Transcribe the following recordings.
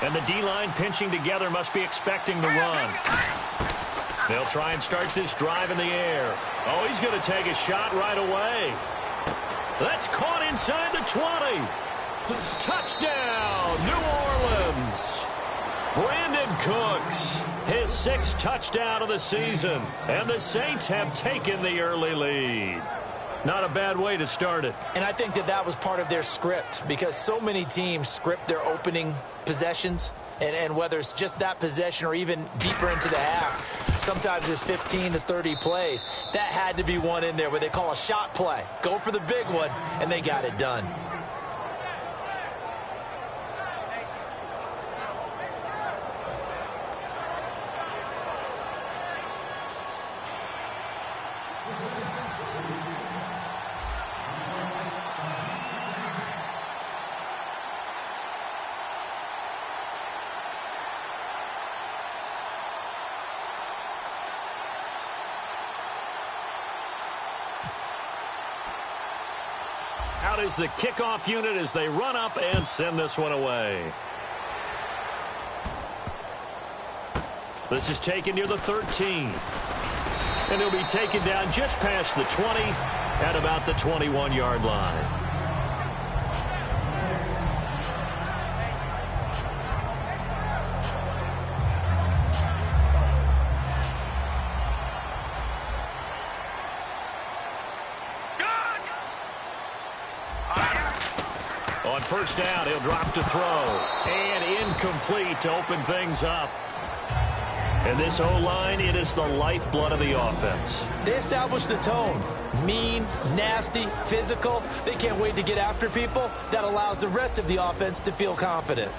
And the D-line pinching together must be expecting the run. They'll try and start this drive in the air. Oh, he's going to take a shot right away. That's caught inside the 20. Touchdown, New Orleans. Brandon Cooks, his 6th touchdown of the season. And the Saints have taken the early lead. Not a bad way to start it. And I think that was part of their script, because so many teams script their opening possessions, and whether it's just that possession or even deeper into the half, sometimes it's 15 to 30 plays. That had to be one in there where they call a shot play. Go for the big one, and they got it done. Out is the kickoff unit as they run up and send this one away. This is taken near the 13. And he'll be taken down just past the 20 at about the 21-yard line. On first down, he'll drop to throw. And incomplete to open things up. And this O-line, it is the lifeblood of the offense. They established the tone. Mean, nasty, physical. They can't wait to get after people. That allows the rest of the offense to feel confident.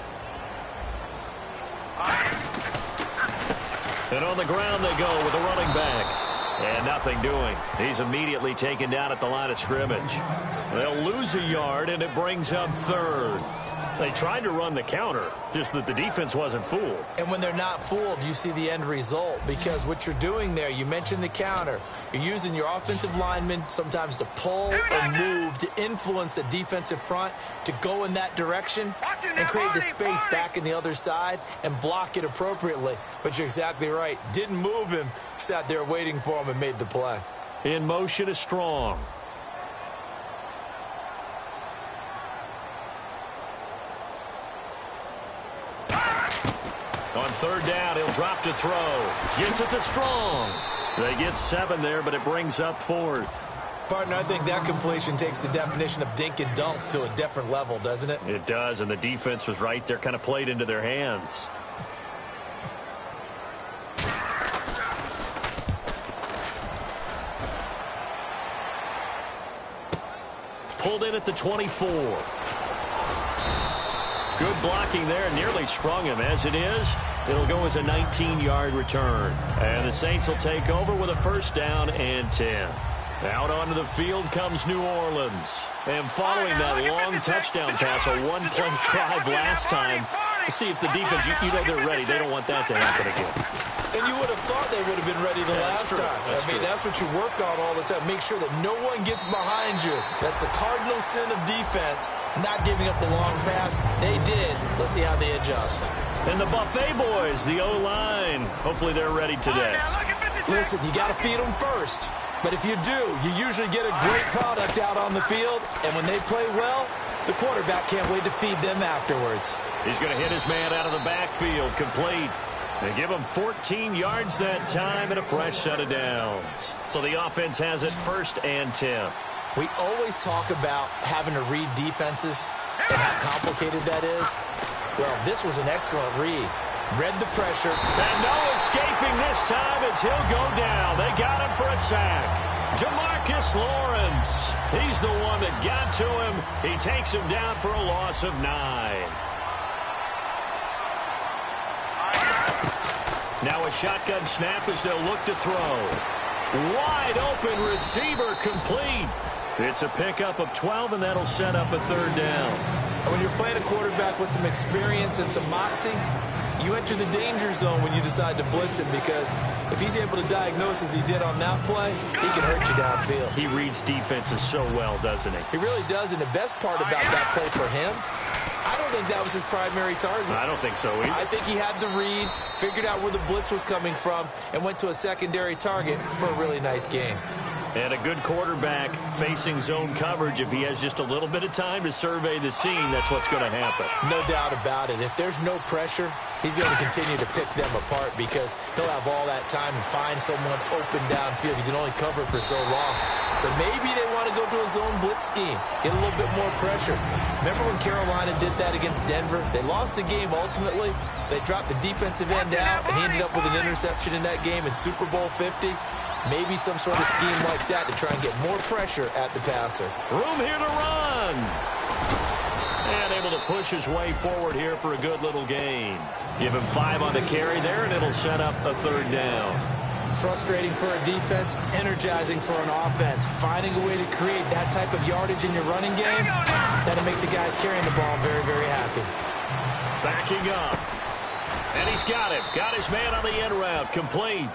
And on the ground they go with a running back. And nothing doing. He's immediately taken down at the line of scrimmage. They'll lose a yard, and it brings up 3rd. They tried to run the counter, just that the defense wasn't fooled. And when they're not fooled, you see the end result, because what you're doing there, you mentioned the counter. You're using your offensive linemen sometimes to pull or move to influence the defensive front to go in that direction and create the space back in the other side and block it appropriately. But you're exactly right. Didn't move him, sat there waiting for him and made the play. In motion is Strong. On third down, he'll drop to throw. Gets it to Strong. They get 7 there, but it brings up 4th. Partner, I think that completion takes the definition of dink and dunk to a different level, doesn't it? It does, and the defense was right there, kind of played into their hands. Pulled in at the 24. Good blocking there, nearly sprung him. As it is, it'll go as a 19-yard return. And the Saints will take over with a first down and 10. Out onto the field comes New Orleans. And following that long touchdown pass, a one-play drive last time, to see if the defense, you know they're ready. They don't want that to happen again. And you would have thought they would have been ready the last time. That's what you work on all the time. Make sure that no one gets behind you. That's the cardinal sin of defense, not giving up the long pass. They did. Let's see how they adjust. And the Buffet boys, the O-line. Hopefully they're ready today. Listen, you got to feed them first. But if you do, you usually get a great product out on the field. And when they play well, the quarterback can't wait to feed them afterwards. He's going to hit his man out of the backfield, complete. They give him 14 yards that time and a fresh set of downs. So the offense has it first and 10. We always talk about having to read defenses and how complicated that is. Well, this was an excellent read. Read the pressure. And no escaping this time as he'll go down. They got him for a sack. Jamarcus Lawrence. He's the one that got to him. He takes him down for a loss of 9. Now a shotgun snap as they'll look to throw. Wide open receiver, complete. It's a pickup of 12, and that'll set up a third down. When you're playing a quarterback with some experience and some moxie, you enter the danger zone when you decide to blitz him, because if he's able to diagnose as he did on that play, he can hurt you downfield. He reads defenses so well, doesn't he? He really does, and the best part about that play for him, I don't think that was his primary target. I don't think so either. I think he had the read, figured out where the blitz was coming from, and went to a secondary target for a really nice game. And a good quarterback facing zone coverage, if he has just a little bit of time to survey the scene, that's what's going to happen. No doubt about it. If there's no pressure, he's going to continue to pick them apart because he'll have all that time to find someone open downfield. You can only cover for so long. So maybe they want to go to a zone blitz scheme, get a little bit more pressure. Remember when Carolina did that against Denver? They lost the game ultimately. They dropped the defensive end out, and he ended up with an interception in that game in Super Bowl 50. Maybe some sort of scheme like that to try and get more pressure at the passer. Room here to run. And able to push his way forward here for a good little gain. Give him 5 on the carry there, and it'll set up a 3rd down. Frustrating for a defense, energizing for an offense. Finding a way to create that type of yardage in your running game, that'll make the guys carrying the ball very, very happy. Backing up. And he's got him. Got his man on the end route. Complete.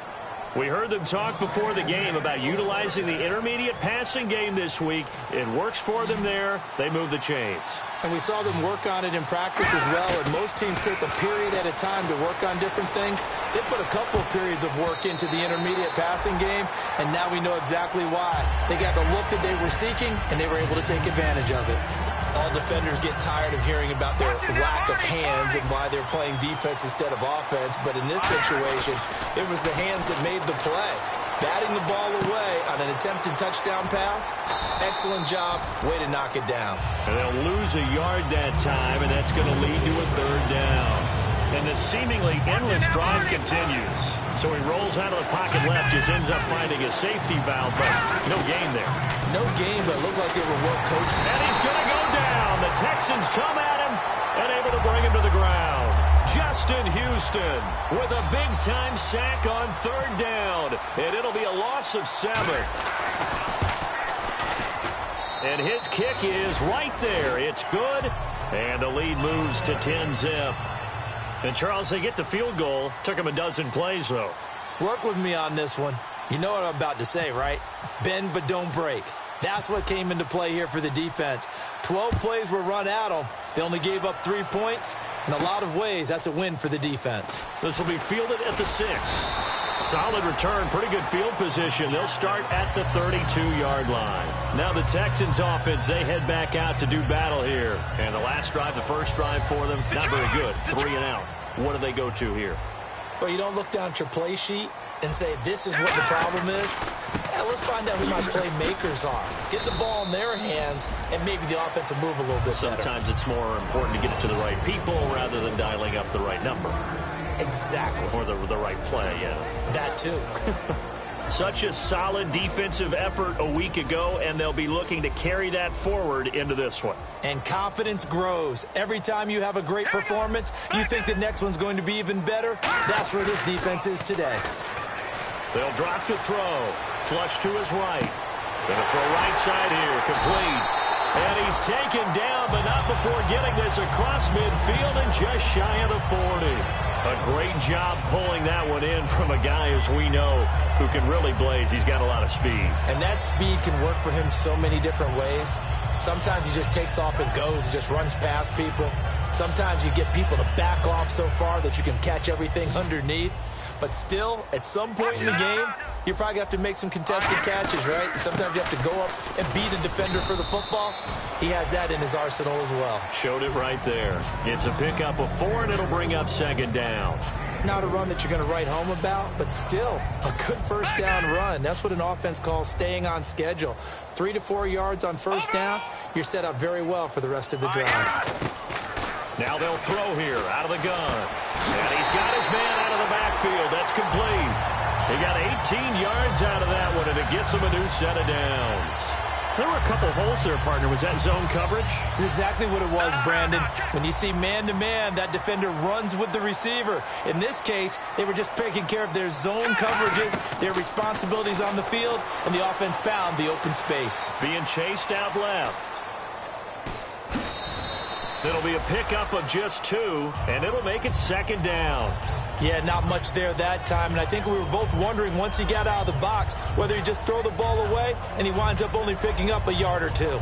We heard them talk before the game about utilizing the intermediate passing game this week. It works for them there. They move the chains. And we saw them work on it in practice as well, and most teams take a period at a time to work on different things. They put a couple of periods of work into the intermediate passing game, and now we know exactly why. They got the look that they were seeking, and they were able to take advantage of it. All defenders get tired of hearing about their lack of hands and why they're playing defense instead of offense. But in this situation, it was the hands that made the play. Batting the ball away on an attempted touchdown pass. Excellent job. Way to knock it down. And they'll lose a yard that time, and that's going to lead to a 3rd down. And the seemingly endless drive continues. So he rolls out of the pocket left, just ends up finding a safety valve, but no gain there. No gain, but it looked like they were well coached. And he's going to go down. The Texans come at him and able to bring him to the ground. Justin Houston with a big-time sack on 3rd down. And it'll be a loss of 7. And his kick is right there. It's good. And the lead moves to 10-zip. And, Charles, they get the field goal. Took him a dozen plays, though. Work with me on this one. You know what I'm about to say, right? Bend but don't break. That's what came into play here for the defense. 12 plays were run at them. They only gave up 3 points. In a lot of ways, that's a win for the defense. This will be fielded at the 6. Solid return, pretty good field position. They'll start at the 32-yard line. Now the Texans offense, they head back out to do battle here. And the last drive, the first drive for them, not very good. 3 and out. What do they go to here? Well, you don't look down at your play sheet and say, this is what the problem is. Yeah, let's find out who my playmakers are. Get the ball in their hands, and maybe the offense will move a little bit better. Sometimes it's more important to get it to the right people rather than dialing up the right number. Exactly. Or the right play, yeah. That too. Such a solid defensive effort a week ago, and they'll be looking to carry that forward into this one. And confidence grows. Every time you have a great performance, you think the next one's going to be even better. That's where this defense is today. They'll drop to throw. Flush to his right. Gonna throw right side here. Complete. And he's taken down, but not before getting this across midfield and just shy of the 40. A great job pulling that one in from a guy, as we know, who can really blaze. He's got a lot of speed. And that speed can work for him so many different ways. Sometimes he just takes off and goes and just runs past people. Sometimes you get people to back off so far that you can catch everything underneath. But still, at some point in the game, you're probably going to have to make some contested catches, right? Sometimes you have to go up and beat a defender for the football. He has that in his arsenal as well. Showed it right there. It's a pickup of 4, and it'll bring up 2nd down. Not a run that you're going to write home about, but still a good first down run. That's what an offense calls staying on schedule. 3 to 4 yards on first down, you're set up very well for the rest of the drive. Now they'll throw here out of the gun. And he's got his man out of the backfield. That's complete. He got 18 yards out of that one, and it gets him a new set of downs. There were a couple holes there, partner. Was that zone coverage? That's exactly what it was, Brandon. When you see man-to-man, that defender runs with the receiver. In this case, they were just taking care of their zone coverages, their responsibilities on the field, and the offense found the open space. Being chased out left. It'll be a pickup of just 2, and it'll make it 2nd down. Yeah, not much there that time, and I think we were both wondering once he got out of the box whether he'd just throw the ball away, and he winds up only picking up a yard or 2.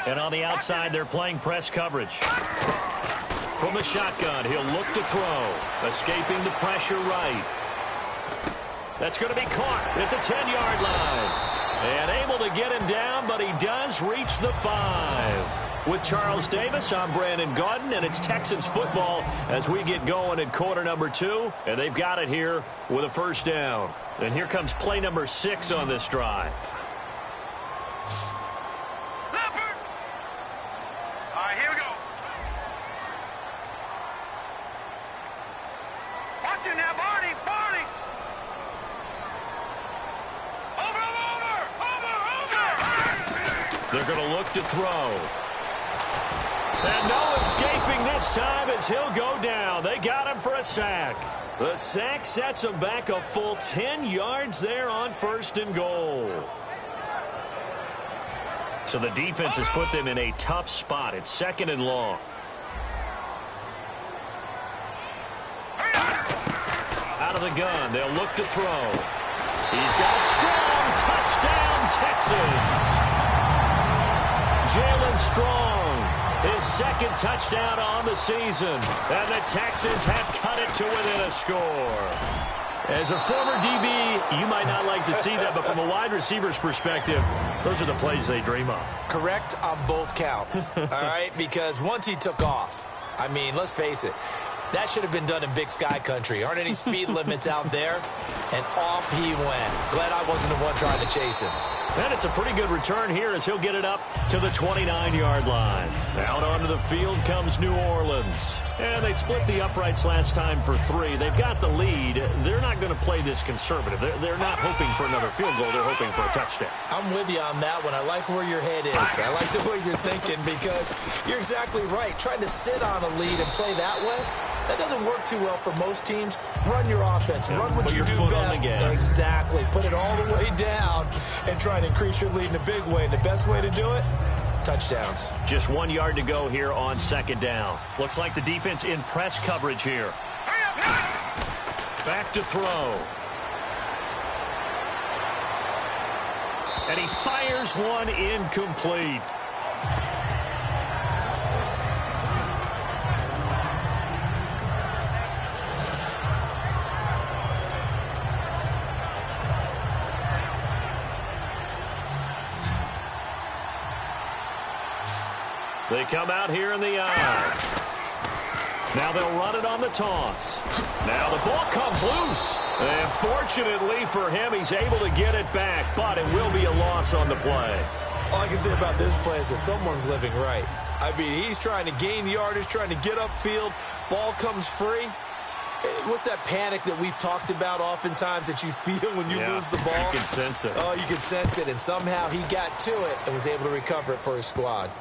And on the outside, they're playing press coverage. From the shotgun, he'll look to throw. Escaping the pressure right. That's going to be caught at the 10-yard line. And able to get him down, but he does reach the 5. With Charles Davis, I'm Brandon Gaudin, and it's Texans football as we get going in quarter number 2. And they've got it here with a first down. And here comes play number 6 on this drive. They're going to look to throw. And no escaping this time as he'll go down. They got him for a sack. The sack sets him back a full 10 yards there on 1st and goal. So the defense has put them in a tough spot. It's 2nd and long. Out of the gun, they'll look to throw. He's got it strong. Touchdown, Texans. Jalen Strong, his 2nd touchdown on the season. And the Texans have cut it to within a score. As a former DB, you might not like to see that, but from a wide receiver's perspective, those are the plays they dream of. Correct on both counts, all right? Because once he took off, I mean, let's face it, that should have been done in Big Sky country. Aren't any speed limits out there? And off he went. Glad I wasn't the one trying to chase him. And it's a pretty good return here as he'll get it up to the 29-yard line. Out onto the field comes New Orleans. And they split the uprights last time for 3. They've got the lead. They're not going to play this conservative. They're not hoping for another field goal. They're hoping for a touchdown. I'm with you on that one. I like where your head is. I like the way you're thinking because you're exactly right. Trying to sit on a lead and play that way, that doesn't work too well for most teams. Run your offense. Run what you do best. Exactly. Put it all the way down and try to increase your lead in a big way. And the best way to do it, touchdowns. Just 1 yard to go here on 2nd down. Looks like the defense in press coverage here. Back to throw. And he fires one incomplete. They come out here in the eye. Now they'll run it on the toss. Now the ball comes loose. And fortunately for him, he's able to get it back, but it will be a loss on the play. All I can say about this play is that someone's living right. I mean, he's trying to gain yardage, trying to get upfield. Ball comes free. What's that panic that we've talked about oftentimes that you feel when you lose the ball? You can sense it. Oh, you can sense it, and somehow he got to it and was able to recover it for his squad.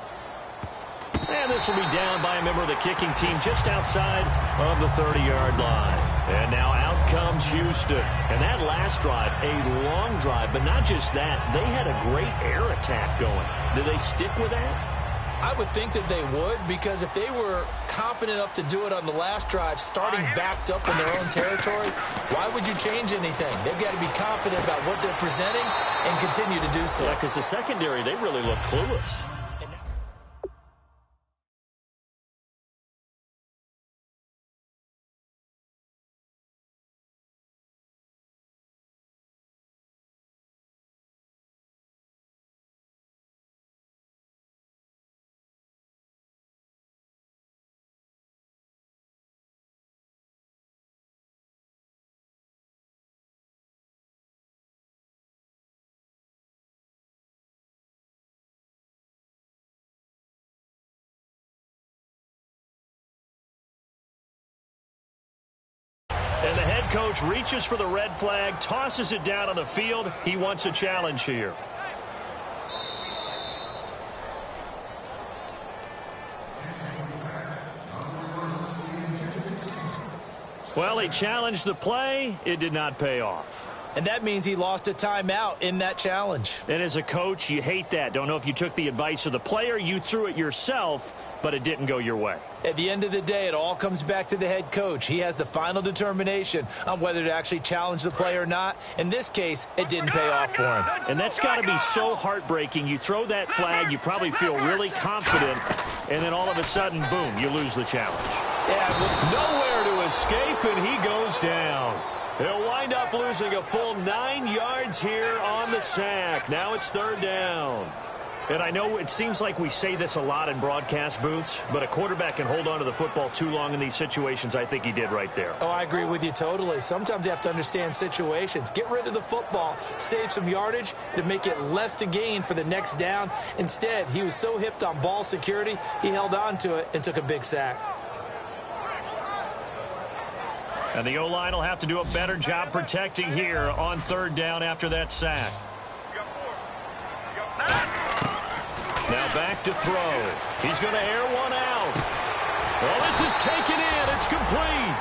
And this will be down by a member of the kicking team just outside of the 30-yard line. And now out comes Houston. And that last drive, a long drive, but not just that. They had a great air attack going. Do they stick with that? I would think that they would, because if they were confident enough to do it on the last drive, starting backed up in their own territory, why would you change anything? They've got to be confident about what they're presenting and continue to do so. Yeah, because the secondary, they really look clueless. And the head coach reaches for the red flag, tosses it down on the field. He wants a challenge here. Well, he challenged the play. It did not pay off. And that means he lost a timeout in that challenge. And as a coach, you hate that. Don't know if you took the advice of the player, you threw it yourself, but it didn't go your way. At the end of the day, it all comes back to the head coach. He has the final determination on whether to actually challenge the play or not. In this case, it didn't pay off for him. And that's got to be so heartbreaking. You throw that flag, you probably feel really confident, and then all of a sudden, boom, you lose the challenge. Yeah, nowhere to escape, and he goes down. He'll wind up losing a full 9 yards here on the sack. Now it's 3rd down. And I know it seems like we say this a lot in broadcast booths, but a quarterback can hold on to the football too long in these situations. I think he did right there. Oh, I agree with you totally. Sometimes you have to understand situations. Get rid of the football, save some yardage to make it less to gain for the next down. Instead, he was so hipped on ball security, he held on to it and took a big sack. And the O-line will have to do a better job protecting here on 3rd down after that sack. Now back to throw. He's going to air one out. Well, this is taken in. It's complete.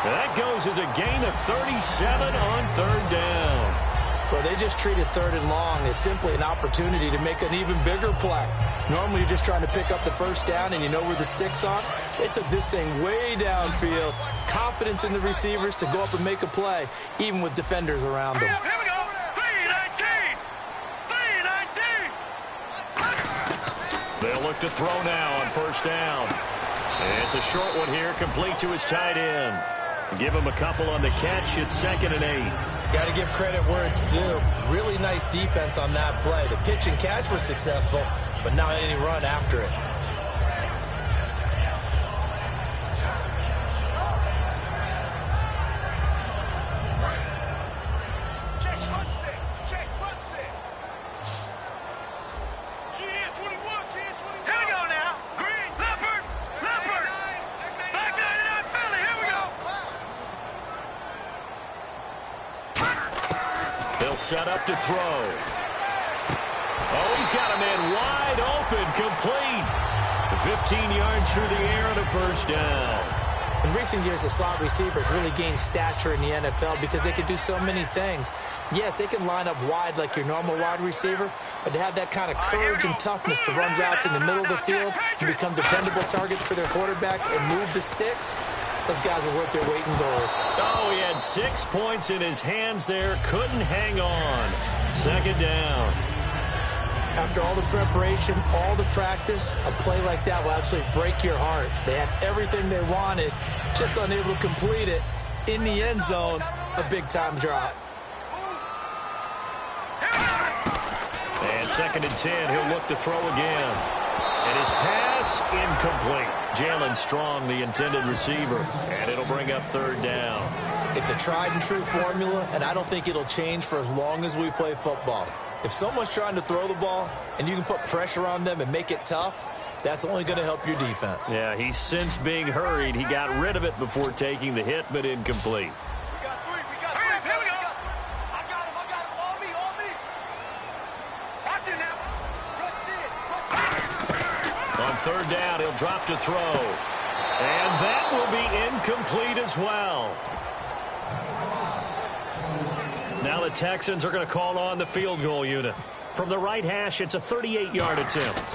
That goes as a gain of 37 on 3rd down. Well, they just treated 3rd and long as simply an opportunity to make an even bigger play. Normally, you're just trying to pick up the 1st down and you know where the sticks are. They took this thing way downfield. Confidence in the receivers to go up and make a play, even with defenders around them. Here we go. 3-19. They'll look to throw now on 1st down. And it's a short one here, complete to his tight end. Give him a couple on the catch. It's 2nd and 8. Got to give credit where it's due. Really nice defense on that play. The pitch and catch was successful, but not any run after it. Set up to throw. Oh, he's got a man wide open, complete. 15 yards through the air and a 1st down. In recent years, the slot receivers really gained stature in the NFL because they can do so many things. Yes, they can line up wide like your normal wide receiver, but to have that kind of courage and toughness to run routes in the middle of the field and become dependable targets for their quarterbacks and move the sticks, those guys are worth their weight in gold. Oh, he had 6 points in his hands there. Couldn't hang on. 2nd down. After all the preparation, all the practice, a play like that will absolutely break your heart. They had everything they wanted, just unable to complete it. In the end zone, a big-time drop. And 2nd and 10, he'll look to throw again. And his pass incomplete. Jalen Strong, the intended receiver. And it'll bring up 3rd down. It's a tried-and-true formula, and I don't think it'll change for as long as we play football. If someone's trying to throw the ball and you can put pressure on them and make it tough, that's only going to help your defense. Yeah, he's since being hurried. He got rid of it before taking the hit, but incomplete. On 3rd down, he'll drop to throw. And that will be incomplete as well. Now the Texans are going to call on the field goal unit. From the right hash, it's a 38-yard attempt.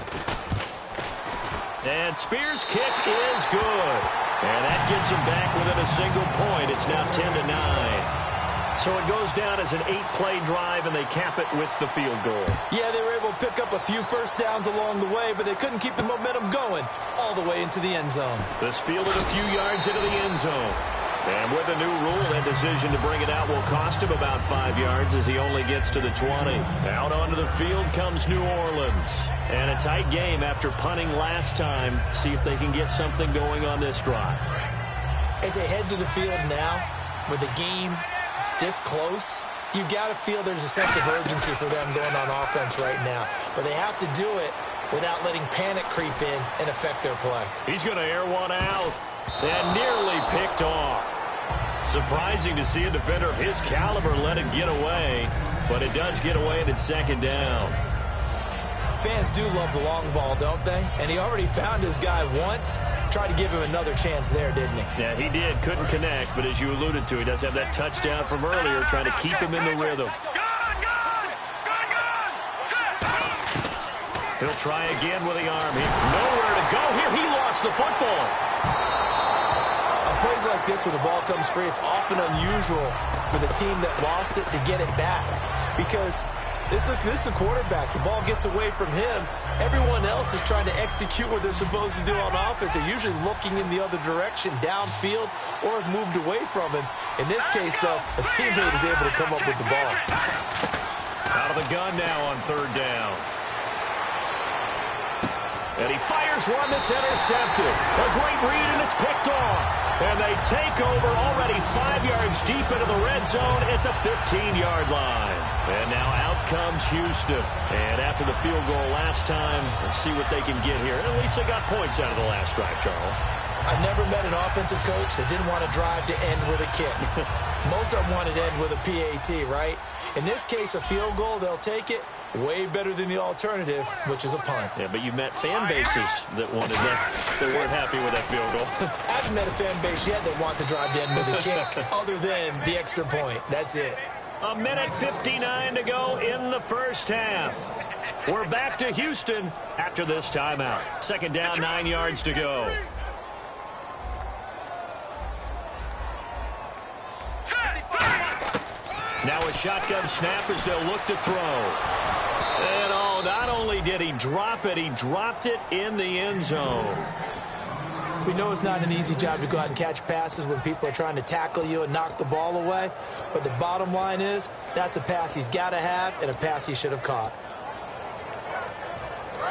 And Spears' kick is good. And that gets him back within a single point. It's now 10-9. So it goes down as an 8-play drive, and they cap it with the field goal. Yeah, they were able to pick up a few 1st downs along the way, but they couldn't keep the momentum going all the way into the end zone. This fielded a few yards into the end zone. And with the new rule, that decision to bring it out will cost him about 5 yards as he only gets to the 20. Out onto the field comes New Orleans. And a tight game after punting last time. See if they can get something going on this drive. As they head to the field now, with the game this close, you've got to feel there's a sense of urgency for them going on offense right now. But they have to do it without letting panic creep in and affect their play. He's going to air one out. And nearly picked off. Surprising to see a defender of his caliber let it get away, but it does get away and it's 2nd down. Fans do love the long ball, don't they? And he already found his guy once. Tried to give him another chance there, didn't he? Yeah, he did. Couldn't connect, but as you alluded to, he does have that touchdown from earlier trying to keep him in the rhythm. He'll try again with the arm. Nowhere to go here. He lost the football. On plays like this when the ball comes free, it's often unusual for the team that lost it to get it back. Because this is the quarterback. The ball gets away from him. Everyone else is trying to execute what they're supposed to do on offense. They're usually looking in the other direction, downfield, or have moved away from him. In this case, though, a teammate is able to come up with the ball. Out of the gun now on third down. And he fires one that's intercepted. A great read, and it's picked off. And they take over already 5 yards deep into the red zone at the 15-yard line. And now out comes Houston. And after the field goal last time, let's see what they can get here. At least they got points out of the last drive, Charles. I've never met an offensive coach that didn't want to drive to end with a kick. Most of them wanted to end with a PAT, right? In this case, a field goal, they'll take it. Way better than the alternative, which is a punt. Yeah, but you've met fan bases that wanted that. They weren't happy with that field goal. I haven't met a fan base yet that wants to drive to end with a kick, other than the extra point. That's it. A minute 59 to go in the first half. We're back to Houston after this timeout. Second down, 9 yards to go. Now a shotgun snap as they'll look to throw. And not only did he drop it, he dropped it in the end zone. We know it's not an easy job to go out and catch passes when people are trying to tackle you and knock the ball away. But the bottom line is, that's a pass he's got to have and a pass he should have caught.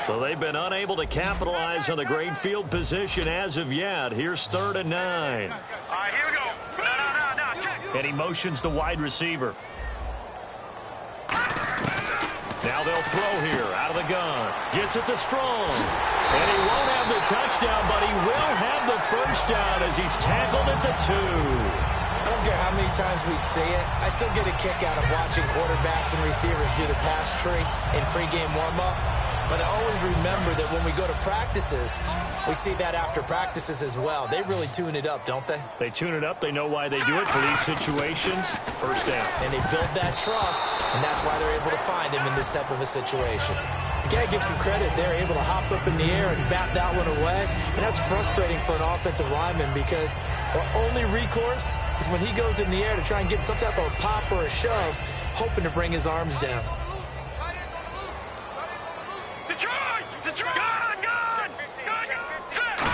So they've been unable to capitalize on the great field position as of yet. Here's 3rd and 9. All right, here we go. No. And he motions the wide receiver. Now they'll throw here out of the gun. Gets it to Strong. And he won't have the touchdown, but he will have the first down as he's tackled at the 2. I don't care how many times we see it. I still get a kick out of watching quarterbacks and receivers do the pass tree in pregame warm-up. But I always remember that when we go to practices, we see that after practices as well. They really tune it up, don't they? They tune it up. They know why they do it for these situations. First down. And they build that trust, and that's why they're able to find him in this type of a situation. You got to give some credit. They're able to hop up in the air and bat that one away. And that's frustrating for an offensive lineman because the only recourse is when he goes in the air to try and get some type of a pop or a shove, hoping to bring his arms down.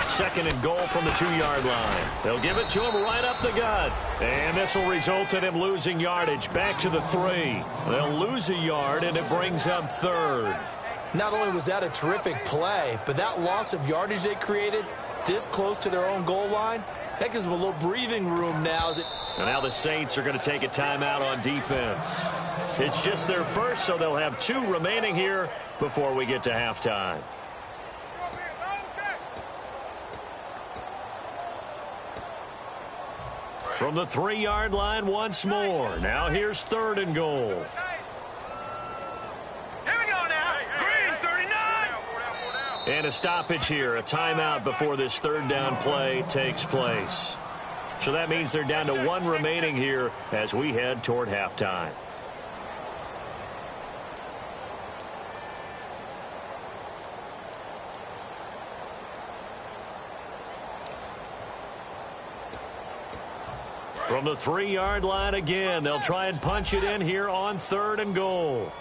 Second and goal from the 2-yard line. They'll give it to him right up the gut. And this will result in him losing yardage back to the 3. They'll lose a yard, and it brings up 3rd. Not only was that a terrific play, but that loss of yardage they created this close to their own goal line, that gives them a little breathing room now. And now the Saints are going to take a timeout on defense. It's just their first, so they'll have 2 remaining here before we get to halftime. From the 3-yard line once more. Now here's 3rd and goal. Here we go now. Green, 39. And a stoppage here, a timeout before this 3rd down play takes place. So that means they're down to 1 remaining here as we head toward halftime. From the 3-yard line again, they'll try and punch it in here on 3rd and goal.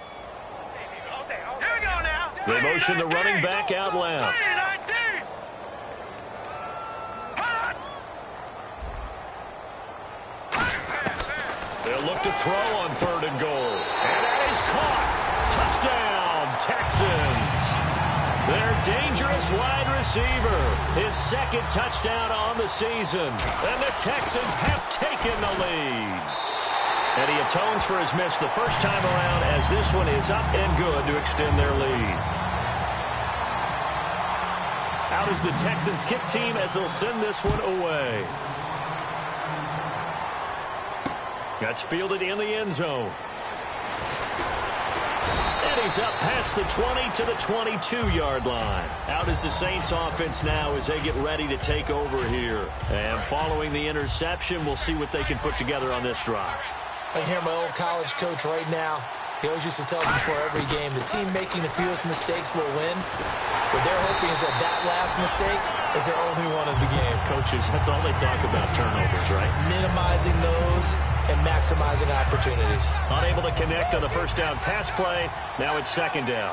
Here we go now. They motion the running back out left. They'll look to throw on 3rd and goal. And that is caught. Touchdown, Texans. Their dangerous wide receiver. His 2nd touchdown on the season. And the Texans have taken the lead. And he atones for his miss the first time around as this one is up and good to extend their lead. Out is the Texans kick team as they'll send this one away. That's fielded in the end zone. And he's up past the 20 to the 22-yard line. Out is the Saints offense now as they get ready to take over here. And following the interception, we'll see what they can put together on this drive. I can hear my old college coach right now He always used to tell us before every game, the team making the fewest mistakes will win. What they're hoping is that that last mistake is their only one of the game. Coaches, that's all they talk about, turnovers, right? Minimizing those and maximizing opportunities. Unable to connect on the first down pass play. Now it's second down.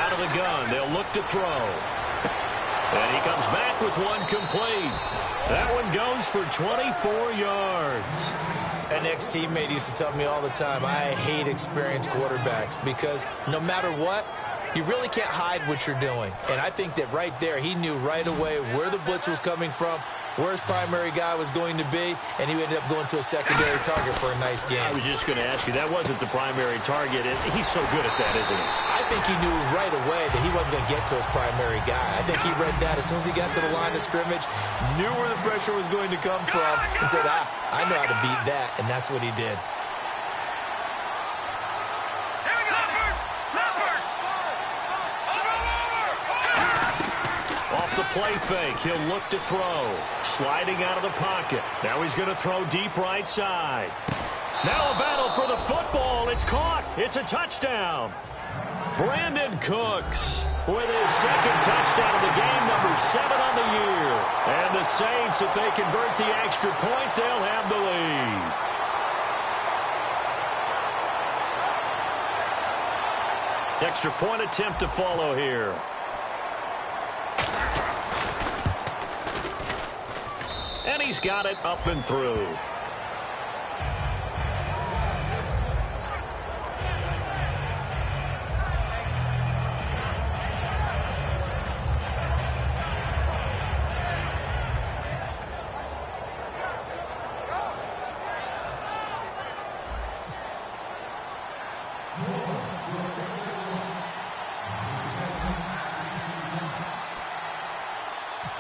Out of the gun, they'll look to throw. And he comes back with one complete. That one goes for 24 yards. An ex-teammate used to tell me all the time, I hate experienced quarterbacks because no matter what, you really can't hide what you're doing. And I think that right there, he knew right away where the blitz was coming from, where his primary guy was going to be, and he ended up going to a secondary target for a nice game. I was just going to ask you, that wasn't the primary target, and he's so good at that, isn't he? I think he knew right away that he wasn't going to get to his primary guy. I think he read that as soon as he got to the line of scrimmage, knew where the pressure was going to come from, and said, I know how to beat that, and that's what he did. Off the play fake, he'll look to throw. Sliding out of the pocket. Now he's going to throw deep right side. Now a battle for the football. It's caught. It's a touchdown. Brandon Cooks with his second touchdown of the game, number 7 on the year. And the Saints, if they convert the extra point, they'll have the lead. Extra point attempt to follow here. And he's got it up and through.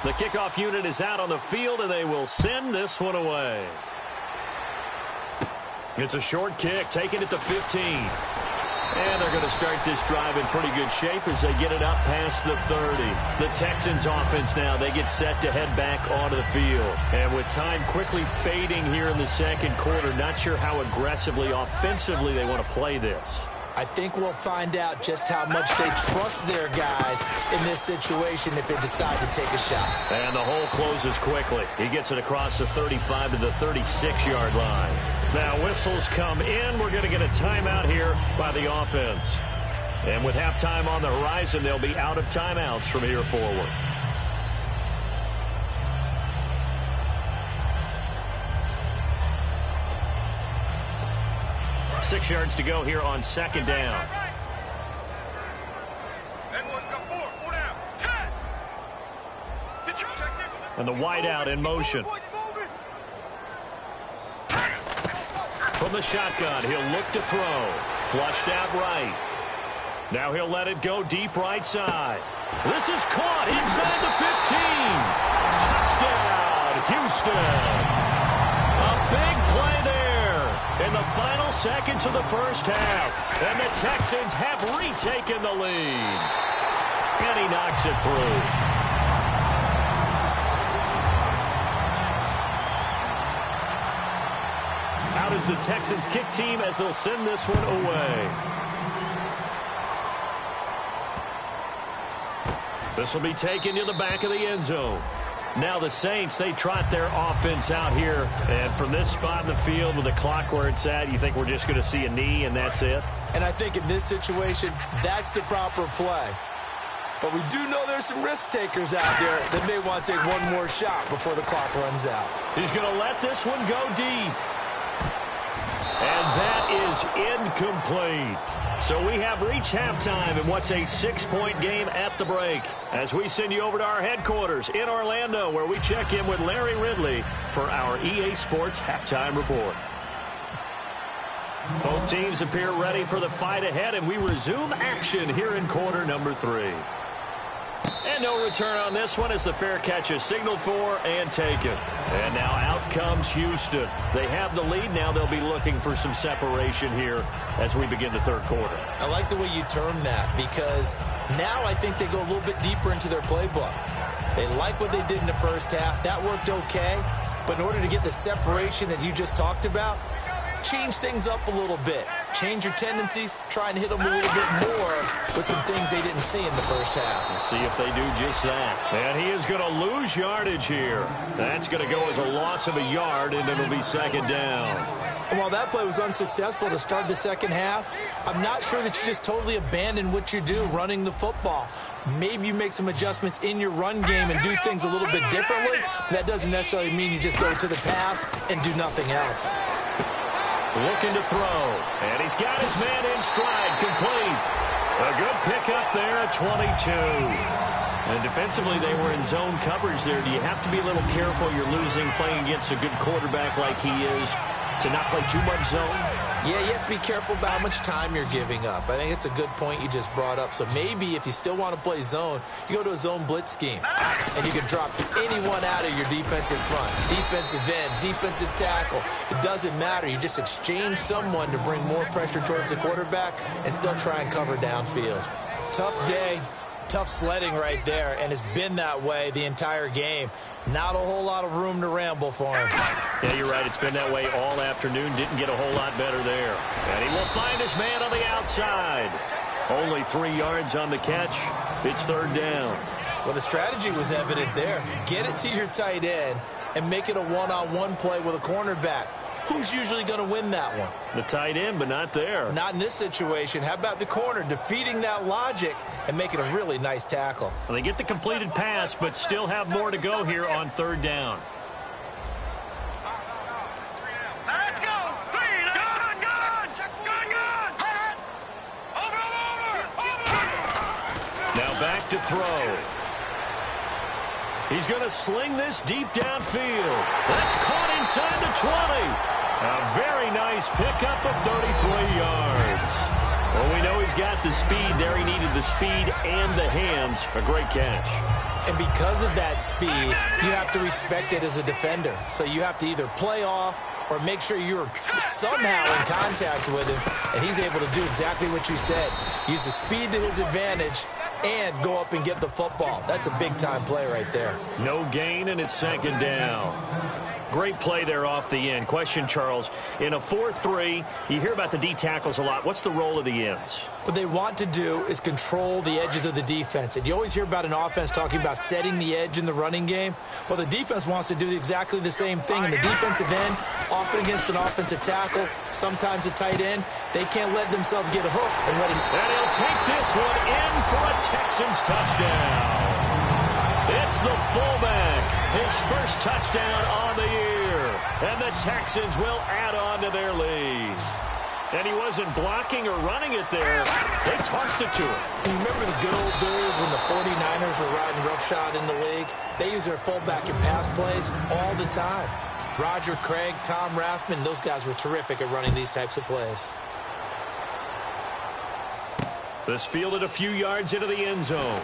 The kickoff unit is out on the field, and they will send this one away. It's a short kick, taking it to 15. And they're going to start this drive in pretty good shape as they get it up past the 30. The Texans offense now, they get set to head back onto the field. And with time quickly fading here in the second quarter, not sure how aggressively, offensively they want to play this. I think we'll find out just how much they trust their guys in this situation if they decide to take a shot. And the hole closes quickly. He gets it across the 35 to the 36-yard line. Now whistles come in. We're going to get a timeout here by the offense. And with halftime on the horizon, they'll be out of timeouts from here forward. Six yards to go here on second down. And the wideout in motion. From the shotgun, he'll look to throw. Flushed out right. Now he'll let it go deep right side. This is caught inside the 15. Touchdown, Houston. A big play there in the final seconds of the first half. And the Texans have retaken the lead. And he knocks it through. Out is the Texans kick team as they'll send this one away. This will be taken to the back of the end zone. Now the Saints, they trot their offense out here. And from this spot in the field with the clock where it's at, you think we're just going to see a knee and that's it? And I think in this situation, that's the proper play. But we do know there's some risk takers out there that may want to take one more shot before the clock runs out. He's going to let this one go deep. And that is incomplete. So we have reached halftime in what's a 6-point game at the break. As we send you over to our headquarters in Orlando, where we check in with Larry Ridley for our EA Sports Halftime Report. Both teams appear ready for the fight ahead, and we resume action here in quarter number 3. And no return on this one as the fair catch is signaled for and taken. And now out comes Houston. They have the lead. Now they'll be looking for some separation here as we begin the third quarter. I like the way you term that because now I think they go a little bit deeper into their playbook. They like what they did in the first half. That worked okay. But in order to get the separation that you just talked about, change things up a little bit. Change your tendencies, try and hit them a little bit more with some things they didn't see in the first half. We'll see if they do just that. And he is going to lose yardage here. That's going to go as a loss of a yard, and it'll be second down. And while that play was unsuccessful to start the second half, I'm not sure that you just totally abandon what you do running the football. Maybe you make some adjustments in your run game and do things a little bit differently. That doesn't necessarily mean you just go to the pass and do nothing else. Looking to throw, and he's got his man in stride, complete. A good pickup there at 22. And defensively, they were in zone coverage there. Do you have to be a little careful? You're losing playing against a good quarterback like he is to not play too much zone? Yeah, you have to be careful about how much time you're giving up. I think it's a good point you just brought up. So maybe if you still want to play zone, you go to a zone blitz scheme. And you can drop anyone out of your defensive front, defensive end, defensive tackle. It doesn't matter. You just exchange someone to bring more pressure towards the quarterback and still try and cover downfield. Tough day. Tough sledding right there, and it's been that way the entire game. Not a whole lot of room to ramble for him. Yeah, you're right. It's been that way all afternoon. Didn't get a whole lot better there. And he will find his man on the outside. Only 3 yards on the catch. It's third down. Well, the strategy was evident there. Get it to your tight end and make it a one-on-one play with a cornerback. Who's usually going to win that one? The tight end, but not there. Not in this situation. How about the corner defeating that logic and making a really nice tackle? Well, they get the completed pass, but still have more to go here on third down. Let's go. Over. Now back to throw. He's going to sling this deep downfield. That's caught inside the 20. A very nice pickup of 33 yards. Well, we know he's got the speed there. He needed the speed and the hands. A great catch. And because of that speed, you have to respect it as a defender. So you have to either play off or make sure you're somehow in contact with him. And he's able to do exactly what you said. Use the speed to his advantage and go up and get the football. That's a big-time play right there. No gain, and it's second down. Great play there off the end. Question, Charles, in a 4-3, you hear about the D tackles a lot. What's the role of the ends? What they want to do is control the edges of the defense. And you always hear about an offense talking about setting the edge in the running game. Well, the defense wants to do exactly the same thing. And the defensive end, often against an offensive tackle, sometimes a tight end, they can't let themselves get a hook and let him. And he'll take this one in for a Texans touchdown. It's the fullback, his first touchdown on the year. And the Texans will add on to their lead. And he wasn't blocking or running it there. They tossed it to him. You remember the good old days when the 49ers were riding roughshod in the league? They use their fullback in pass plays all the time. Roger Craig, Tom Rathman, those guys were terrific at running these types of plays. This fielded a few yards into the end zone.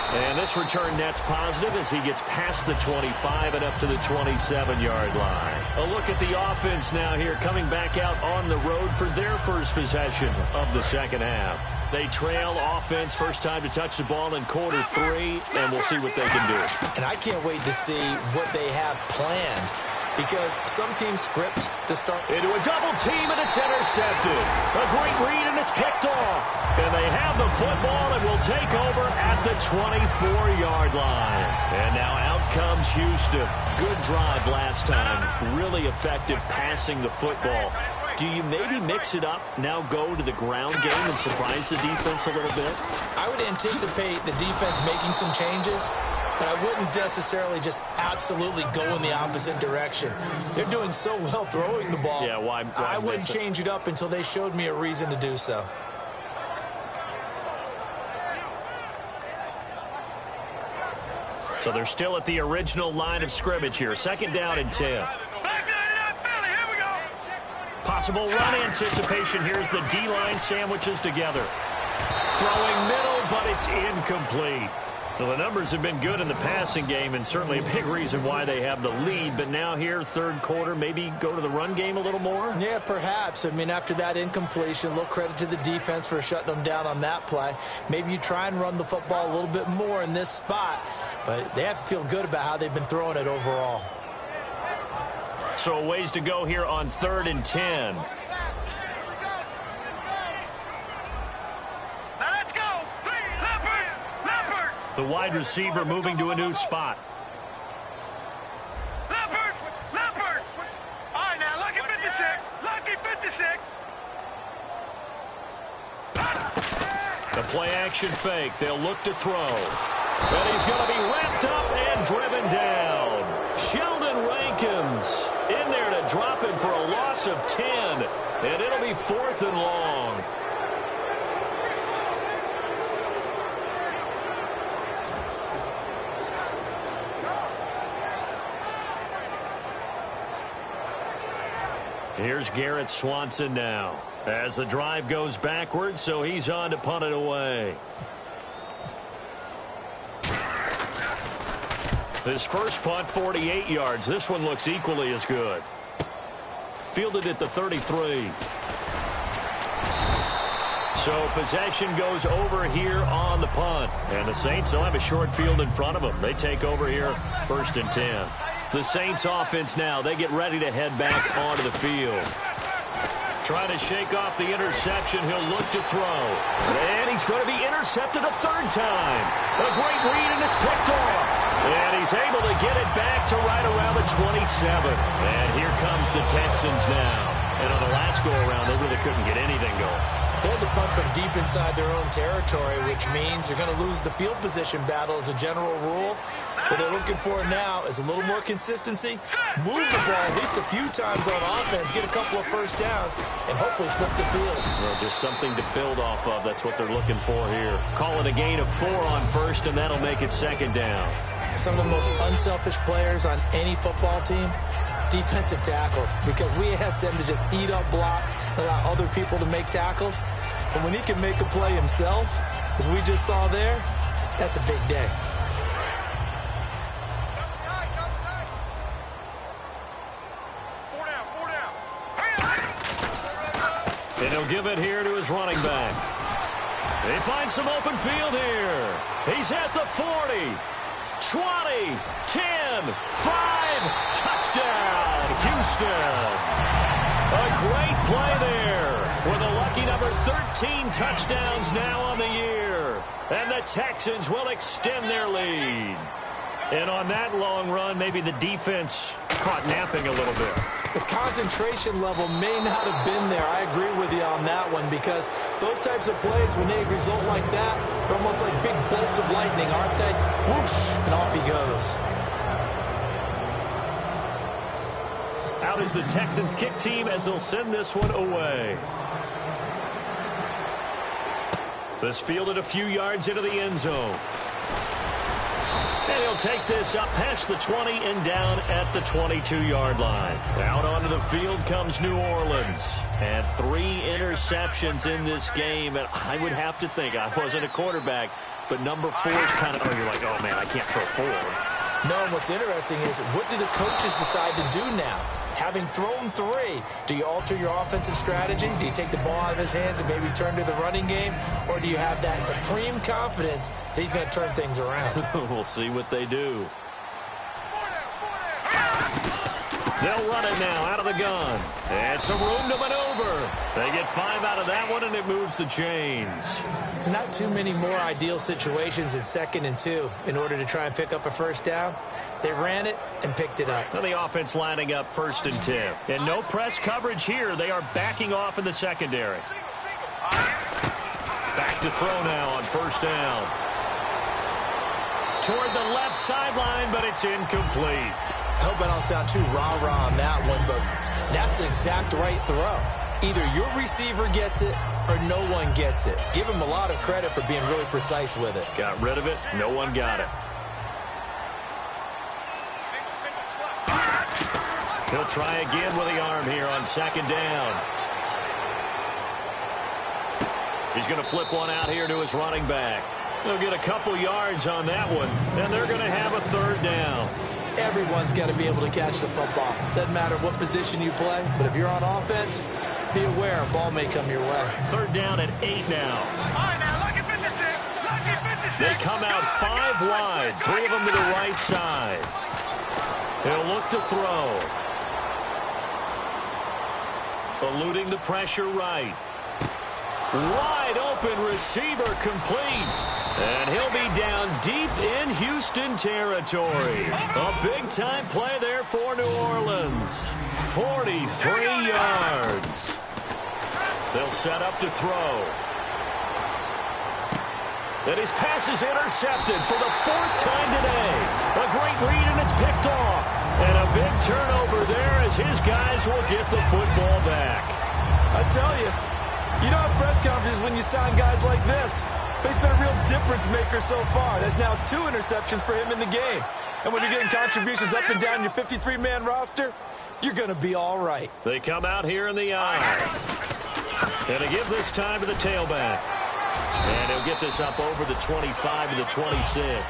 And this return net's positive as he gets past the 25 and up to the 27-yard line. A look at the offense now here, coming back out on the road for their first possession of the second half. They trail offense, first time to touch the ball in quarter 3, and we'll see what they can do. And I can't wait to see what they have planned, because some teams script to start into a double team, and it's intercepted. A great read, and it's picked off. And they have the football and will take over at the 24-yard line. And now out comes Houston. Good drive last time. Really effective passing the football. Do you maybe mix it up, now go to the ground game and surprise the defense a little bit? I would anticipate the defense making some changes, but I wouldn't necessarily just absolutely go in the opposite direction. They're doing so well throwing the ball. Yeah, why I wouldn't change it up until they showed me a reason to do so. So they're still at the original line of scrimmage here. Second down and 10. Possible run anticipation. Here's the D-line sandwiches together. Throwing middle, but it's incomplete. Well, the numbers have been good in the passing game, and certainly a big reason why they have the lead. But now here, third quarter, maybe go to the run game a little more? Yeah, perhaps. I mean, after that incompletion, a little credit to the defense for shutting them down on that play. Maybe you try and run the football a little bit more in this spot, but they have to feel good about how they've been throwing it overall. So a ways to go here on 3rd and 10. Now let's go. Leopard. The wide receiver moving to a new spot. Leopard. All right, now, lucky 56. Lucky 56. The play-action fake. They'll look to throw. And he's going to be wrapped up and driven down. Sheldon Rankins in there to drop him for a loss of 10. And it'll be 4th and long. Here's Garrett Swanson now as the drive goes backwards, so he's on to punt it away. His first punt, 48 yards. This one looks equally as good. Fielded at the 33. So possession goes over here on the punt. And the Saints will have a short field in front of them. They take over here, 1st and 10. The Saints offense now, they get ready to head back onto the field. Trying to shake off the interception. He'll look to throw. And he's going to be intercepted a 3rd time. A great read, and it's picked off. And he's able to get it back to right around the 27. And here comes the Texans now. And on the last go-around, they really couldn't get anything going. They had to punt from deep inside their own territory, which means you're going to lose the field position battle as a general rule. What they're looking for now is a little more consistency, move the ball at least a few times on offense, get a couple of first downs, and hopefully flip the field. Well, just something to build off of. That's what they're looking for here. Call it a gain of 4 on 1st, and that'll make it 2nd down. Some of the most unselfish players on any football team, defensive tackles, because we ask them to just eat up blocks, allow other people to make tackles. But when he can make a play himself, as we just saw there, that's a big day. And he'll give it here to his running back. They find some open field here. He's at the 40. 20, 10, 5, touchdown, Houston. A great play there with a lucky number 13 touchdowns now on the year. And the Texans will extend their lead. And on that long run, maybe the defense caught napping a little bit. The concentration level may not have been there. I agree with you on that one, because those types of plays, when they result like that, they're almost like big bolts of lightning, aren't they? Whoosh, and off he goes. Out is the Texans kick team as they'll send this one away. This fielded a few yards into the end zone. And he'll take this up past the 20 and down at the 22-yard line. Out onto the field comes New Orleans. And 3 interceptions in this game. And I would have to think, I wasn't a quarterback, but number 4 is kind of, you're like, oh, man, I can't throw 4. No, and what's interesting is, what do the coaches decide to do now? Having thrown 3, do you alter your offensive strategy? Do you take the ball out of his hands and maybe turn to the running game? Or do you have that supreme confidence that he's going to turn things around? We'll see what they do. They'll run it now out of the gun. And some room to maneuver. They get 5 out of that one, and it moves the chains. Not too many more ideal situations in 2nd and 2 in order to try and pick up a first down. They ran it and picked it up. Now the offense lining up 1st and 10. And no press coverage here. They are backing off in the secondary. Back to throw now on 1st down. Toward the left sideline, but it's incomplete. I hope I don't sound too rah-rah on that one, but that's the exact right throw. Either your receiver gets it or no one gets it. Give him a lot of credit for being really precise with it. Got rid of it. No one got it. He'll try again with the arm here on 2nd down. He's going to flip one out here to his running back. They'll get a couple yards on that one, and they're going to have a 3rd down. Everyone's got to be able to catch the football. Doesn't matter what position you play, but if you're on offense, be aware a ball may come your way. 3rd down at 8 now. All right, now, lucky 56. Lucky 56. They come out 5 wide, 3 of them to the right side. He'll look to throw. Eluding the pressure right. Wide open receiver complete. And he'll be down deep in Houston territory. A big-time play there for New Orleans. 43 yards. They'll set up to throw. And his pass is intercepted for the 4th time today. A great read, and it's picked off. And a big turnover there as his guys will get the football back. I tell you, you don't have press conferences when you sign guys like this. But he's been a real difference maker so far. That's now 2 interceptions for him in the game. And when you're getting contributions up and down your 53-man roster, you're going to be all right. They come out here in the eye. And they give this time to the tailback. And he'll get this up over the 25 to the 26.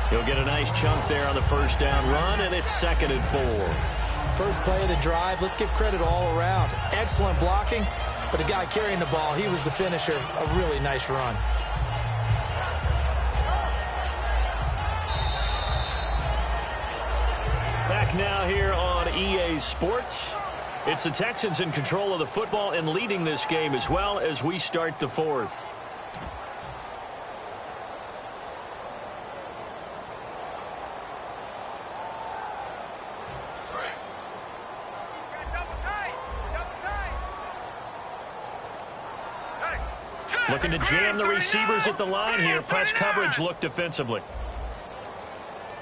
He'll get a nice chunk there on the first down run, and it's 2nd and 4. First play of the drive, let's give credit all around. Excellent blocking, but the guy carrying the ball, he was the finisher. A really nice run. Back now here on EA Sports. It's the Texans in control of the football and leading this game as well as we start the 4th. Looking to jam the receivers at the line here. Press coverage look defensively.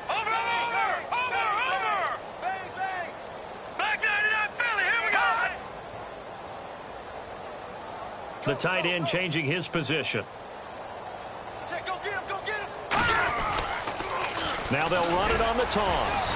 Over! Bang, bang! Back 99 Philly, here we go! The tight end changing his position. Check, go get him! Now they'll run it on the toss.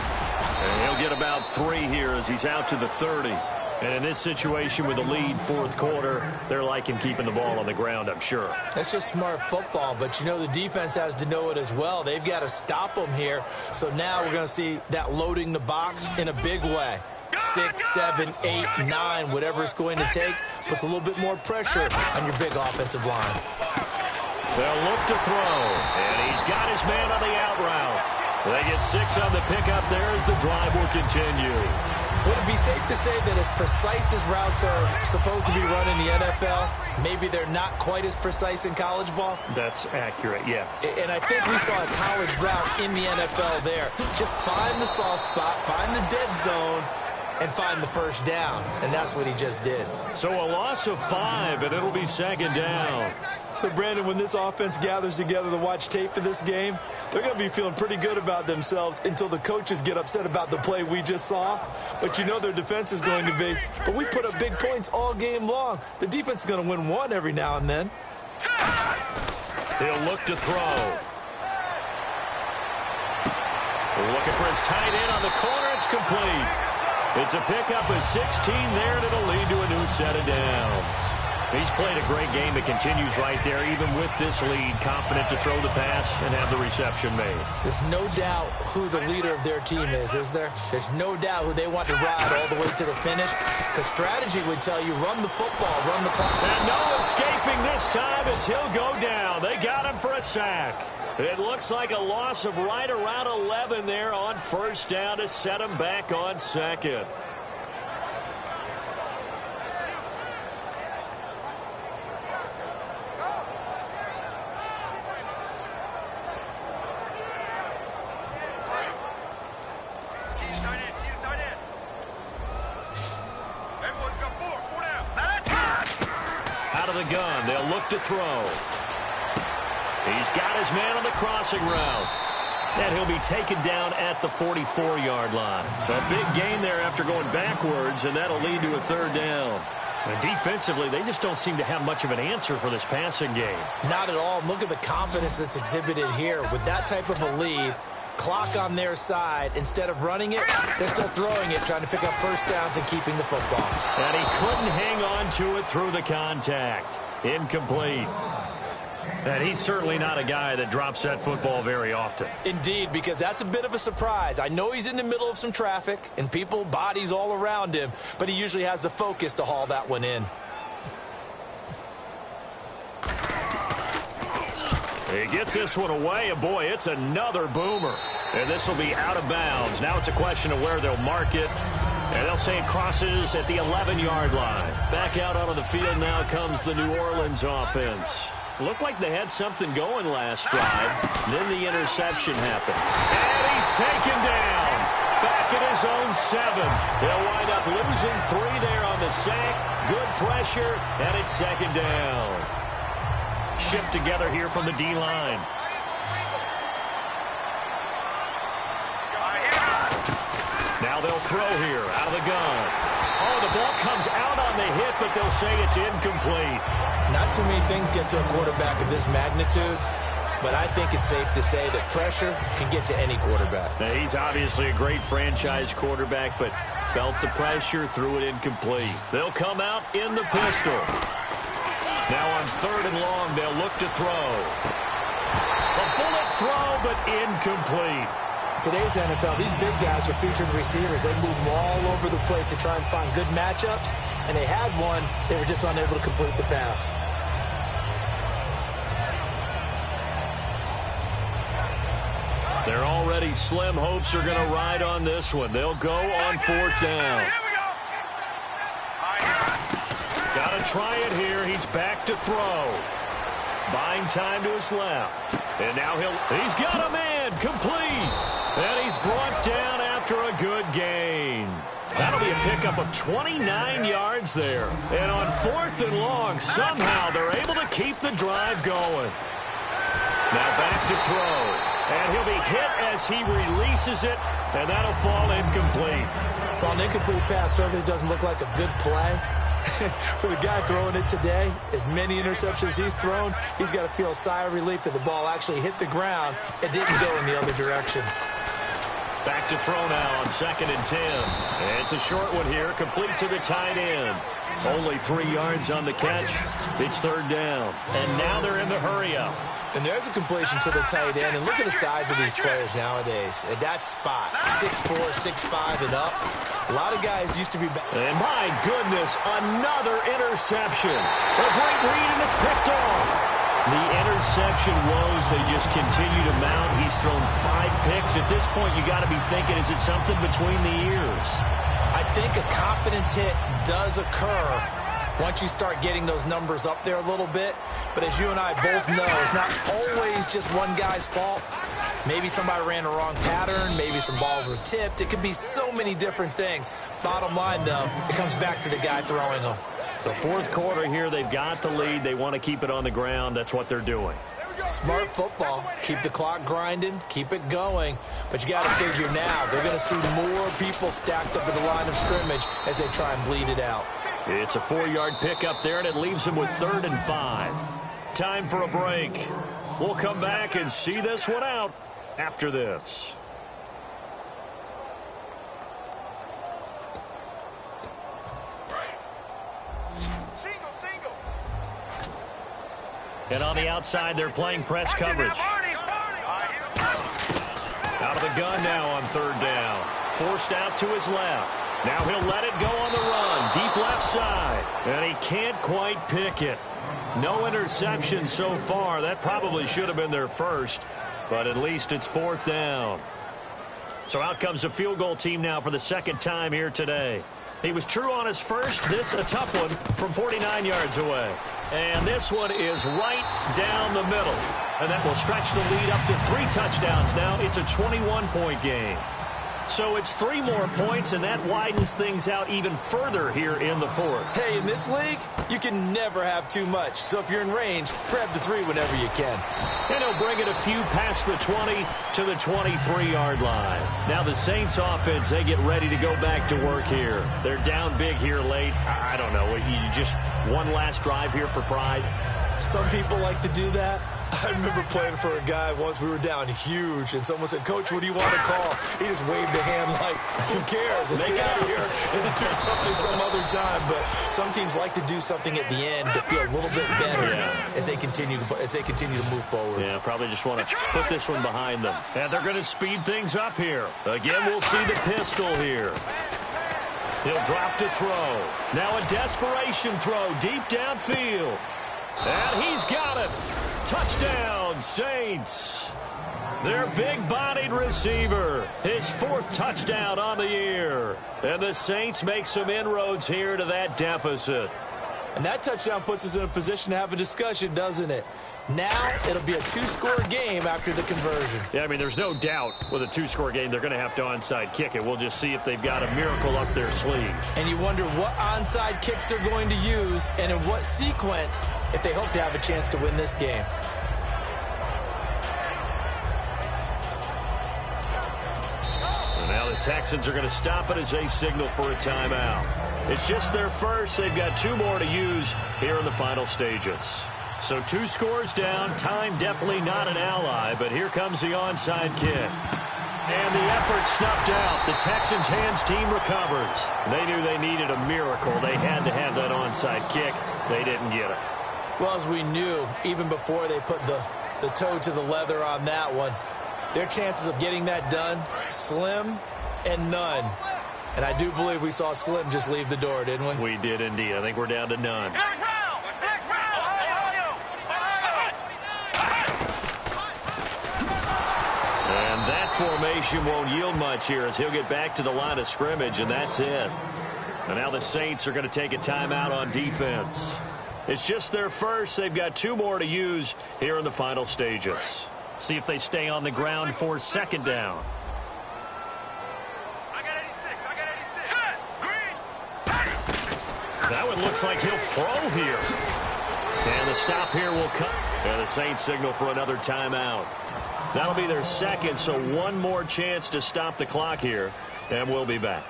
And he'll get about 3 here as he's out to the 30. And in this situation with the lead 4th quarter, they're liking keeping the ball on the ground, I'm sure. That's just smart football, but you know the defense has to know it as well. They've got to stop them here. So now we're going to see that loading the box in a big way. 6, 7, 8, 9, whatever it's going to take, puts a little bit more pressure on your big offensive line. They'll look to throw, and he's got his man on the out route. They get 6 on the pickup there as the drive will continue. Would it be safe to say that as precise as routes are supposed to be run in the NFL, maybe they're not quite as precise in college ball? That's accurate, yeah. And I think we saw a college route in the NFL there. Just find the soft spot, find the dead zone, and find the first down. And that's what he just did. So a loss of 5, and it'll be 2nd down. So, Brandon, when this offense gathers together to watch tape for this game, they're going to be feeling pretty good about themselves until the coaches get upset about the play we just saw. But you know their defense is going to be. But we put up big points all game long. The defense is going to win one every now and then. He'll look to throw. Looking for his tight end on the corner. It's complete. It's a pickup of 16 there, and it'll lead to a new set of downs. He's played a great game. It continues right there, even with this lead, confident to throw the pass and have the reception made. There's no doubt who the leader of their team is there? There's no doubt who they want to ride all the way to the finish. Because strategy would tell you, run the football, run the clock. And no escaping this time as he'll go down. They got him for a sack. It looks like a loss of right around 11 there on first down to set him back on 2nd. Gun. They'll look to throw. He's got his man on the crossing route. And he'll be taken down at the 44-yard line. A big gain there after going backwards, and that'll lead to a 3rd down. And defensively, they just don't seem to have much of an answer for this passing game. Not at all. Look at the confidence that's exhibited here. With that type of a lead, clock on their side, instead of running it, they're still throwing it, trying to pick up first downs and keeping the football. And he couldn't hang on to it through the contact. Incomplete. And he's certainly not a guy that drops that football very often. Indeed, because that's a bit of a surprise. I know he's in the middle of some traffic and people, bodies all around him, but he usually has the focus to haul that one in. He gets this one away, and boy, it's another boomer. And this will be out of bounds. Now it's a question of where they'll mark it. And they'll say it crosses at the 11-yard line. Back out onto the field now comes the New Orleans offense. Looked like they had something going last drive. Then the interception happened. And he's taken down. Back at his own 7. They'll wind up losing 3 there on the sack. Good pressure, and it's second down. Shift together here from the D-line. Now they'll throw here out of the gun. Oh, the ball comes out on the hit, but they'll say it's incomplete. Not too many things get to a quarterback of this magnitude, but I think it's safe to say that pressure can get to any quarterback. Now, he's obviously a great franchise quarterback, but felt the pressure, threw it incomplete. They'll come out in the pistol. Now on 3rd and long, they'll look to throw. A bullet throw, but incomplete. Today's NFL, these big guys are featured receivers. They move them all over the place to try and find good matchups, and they had one. They were just unable to complete the pass. Their already slim hopes are going to ride on this one. They'll go on 4th down. Got to try it here. He's back to throw. Buying time to his left. And now he's got a man complete. And he's brought down after a good gain. That'll be a pickup of 29 yards there. And on 4th and long, somehow they're able to keep the drive going. Now back to throw. And he'll be hit as he releases it, and that'll fall incomplete. Well, an incomplete pass certainly doesn't look like a good play. For the guy throwing it today, as many interceptions he's thrown, he's got to feel a sigh of relief that the ball actually hit the ground and didn't go in the other direction. Back to throw now on 2nd and 10. And it's a short one here, complete to the tight end. Only 3 yards on the catch. It's 3rd down. And now they're in the hurry-up. And there's a completion to the tight end. And look at the size of these players nowadays. At that spot, 6'4", 6'5", and up. A lot of guys used to be back. And my goodness, another interception. A great read, and it's picked off. The interception woes, they just continue to mount. He's thrown 5 picks. At this point, you got to be thinking, is it something between the ears? I think a confidence hit does occur once you start getting those numbers up there a little bit. But as you and I both know, it's not always just one guy's fault. Maybe somebody ran a wrong pattern. Maybe some balls were tipped. It could be so many different things. Bottom line, though, it comes back to the guy throwing them. The 4th quarter here, they've got the lead. They want to keep it on the ground. That's what they're doing. Smart football. Keep the clock grinding. Keep it going. But you got to figure now, they're going to see more people stacked up in the line of scrimmage as they try and bleed it out. It's a 4-yard pickup there, and it leaves them with 3rd and 5. Time for a break. We'll come back and see this one out after this. And on the outside, they're playing press coverage. Out of the gun now on 3rd down. Forced out to his left. Now he'll let it go on the run. Deep left side. And he can't quite pick it. No interception so far. That probably should have been their first. But at least it's 4th down. So out comes the field goal team now for the 2nd time here today. He was true on his first. This a tough one from 49 yards away. And this one is right down the middle. And that will stretch the lead up to 3 touchdowns now. It's a 21-point game. So it's 3 more points, and that widens things out even further here in the 4th. Hey, in this league, you can never have too much. So if you're in range, grab the 3 whenever you can. And he'll bring it a few past the 20 to the 23-yard line. Now the Saints offense, they get ready to go back to work here. They're down big here late. I don't know. You just one last drive here for pride. Some people like to do that. I remember playing for a guy once. We were down huge, and someone said, "Coach, what do you want to call?" He just waved a hand like, who cares? Let's get out of here and do something some other time. But some teams like to do something at the end to feel a little bit better as they continue to move forward. Yeah, probably just want to put this one behind them. And they're going to speed things up here. Again, we'll see the pistol here. He'll drop to throw. Now a desperation throw deep downfield. And he's got it. Touchdown, Saints. Their big-bodied receiver, his 4th touchdown on the year. And the Saints make some inroads here to that deficit. And that touchdown puts us in a position to have a discussion, doesn't it? Now it'll be a 2-score game after the conversion. Yeah, I mean, there's no doubt with a 2-score game they're going to have to onside kick it. We'll just see if they've got a miracle up their sleeve. And you wonder what onside kicks they're going to use and in what sequence if they hope to have a chance to win this game. And now the Texans are going to stop it as they signal for a timeout. It's just their first. They've got 2 more to use here in the final stages. So 2 scores down. Time definitely not an ally, but here comes the onside kick. And the effort snuffed out. The Texans' hands team recovers. They knew they needed a miracle. They had to have that onside kick. They didn't get it. Well, as we knew, even before they put the toe to the leather on that one, their chances of getting that done, slim and none. And I do believe we saw Slim just leave the door, didn't we? We did indeed. I think we're down to none. And that formation won't yield much here as he'll get back to the line of scrimmage, and that's it. And now the Saints are going to take a timeout on defense. It's just their first. They've got 2 more to use here in the final stages. See if they stay on the ground for 2nd down. That one looks like he'll throw here. And the stop here will come. And the Saints signal for another timeout. That'll be their 2nd, so 1 more chance to stop the clock here. And we'll be back.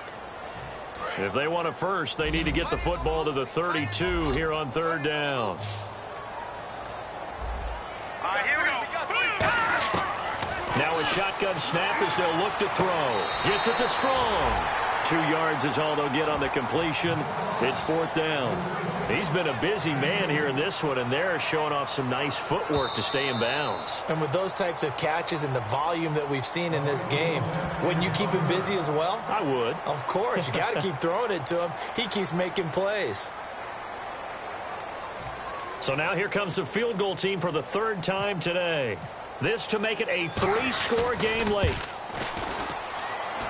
If they want a first, they need to get the football to the 32 here on 3rd down. Now a shotgun snap as they'll look to throw. Gets it to Strong. 2 yards is all they'll get on the completion. It's 4th down. He's been a busy man here in this one, and they're showing off some nice footwork to stay in bounds. And with those types of catches and the volume that we've seen in this game, wouldn't you keep him busy as well? I would. Of course. You got to keep throwing it to him. He keeps making plays. So now here comes the field goal team for the 3rd time today. This to make it a 3-score game late.